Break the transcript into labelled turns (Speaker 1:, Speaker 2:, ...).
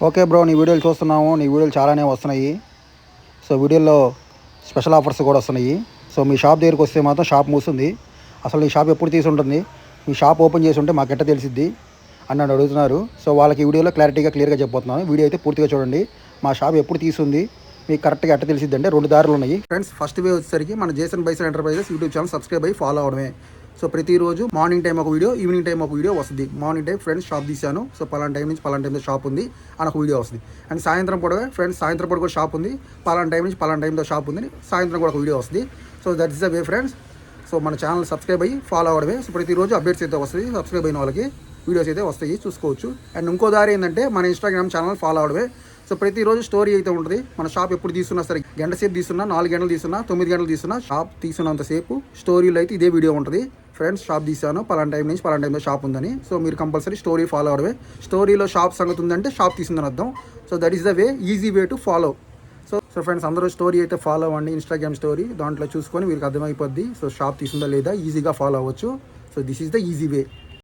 Speaker 1: Okay bro, నీ వీడియోలు చూస్తున్నాము. నీ వీడియోలు చాలానే వస్తున్నాయి. సో వీడియోలో స్పెషల్ ఆఫర్స్ కూడా వస్తున్నాయి. సో మీ షాప్ దగ్గరికి వస్తే మాత్రం షాప్ మూస్తుంది. అసలు ఈ షాప్ ఎప్పుడు తీసి ఉంటుంది, మీ షాప్ ఓపెన్ చేసి ఉంటే మాకు ఎట్ట తెలిసిద్ది అని నన్ను అడుగుతున్నారు. సో వాళ్ళకి ఈ వీడియోలో క్లియర్గా చెప్పబోతున్నాను. వీడియో అయితే పూర్తిగా చూడండి. మా షాప్ ఎప్పుడు తీసుంది మీకు కరెక్ట్గా ఎట్ట తెలిసిద్ది అంటే 2 దారులు ఉన్నాయి ఫ్రెండ్స్. ఫస్ట్ వే వచ్చేసరికి మన Jason bison enterprises YouTube channel subscribe అయ్యి ఫాలో అవడమే. సో ప్రతిరోజు మార్నింగ్ టైం ఒక వీడియో, ఈవినింగ్ టైం ఒక వీడియో వస్తుంది. మార్నింగ్ టైం ఫ్రెండ్స్ షాప్ తీశాను, సో పలానా టైం నుంచి పలానా టైంలో షాప్ ఉంది అని ఒక వీడియో వస్తుంది. అండ్ సాయంత్రం పూట ఫ్రెండ్స్ సాయంత్రం పూట కూడా షాప్ ఉంది, పలానా టైం నుంచి పలానా టైంలో షాప్ ఉంది, సాయంత్రం కూడా ఒక వీడియో వస్తుంది. So that is the way friends. So మన ఛానల్ సబ్స్క్రైబ్ అయ్యి ఫాలో అవడమే. సో ప్రతిరోజు అప్డేట్స్ అయితే వస్తుంది. సబ్స్క్రైబ్ అయిన వాళ్ళకి వీడియోస్ అయితే వస్తాయి, చూసుకోవచ్చు. అండ్ ఇంకో దారి ఏంటంటే మన ఇన్స్టాగ్రామ్ ఛానల్ ఫాలో అవడమే. సో ప్రతిరోజు స్టోరీ అయితే ఉంటుంది. మన షాప్ ఎప్పుడు తీసుకున్నా సరే, గంట సేపు తీసుకున్నా, 4 గంటలు తీసుకున్నా, 9 గంటలు తీసుకున్నా, షాప్ తీసుకున్నంతసేపు స్టోరీలో అయితే ఇదే వీడియో ఉంటుంది. ఫ్రెండ్స్ షాప్ తీసాను, పలానా టైం నుంచి పలానా టైంలో షాప్ ఉందని. సో మీరు కంపల్సరీ స్టోరీ ఫాలో అవడమే. స్టోరీలో షాప్ సంగతి ఉందంటే షాప్ తీసిందని అర్థం. So that is the way, easy way to follow. So friends అందరూ స్టోరీ అయితే ఫాలో అవ్వండి. ఇన్స్టాగ్రామ్ స్టోరీ దాంట్లో చూసుకొని మీకు అర్థమైపోద్ది. సో షాప్ తీసిందా లేదా ఈజీగా ఫాలో అవ్వచ్చు. So this is the easy way.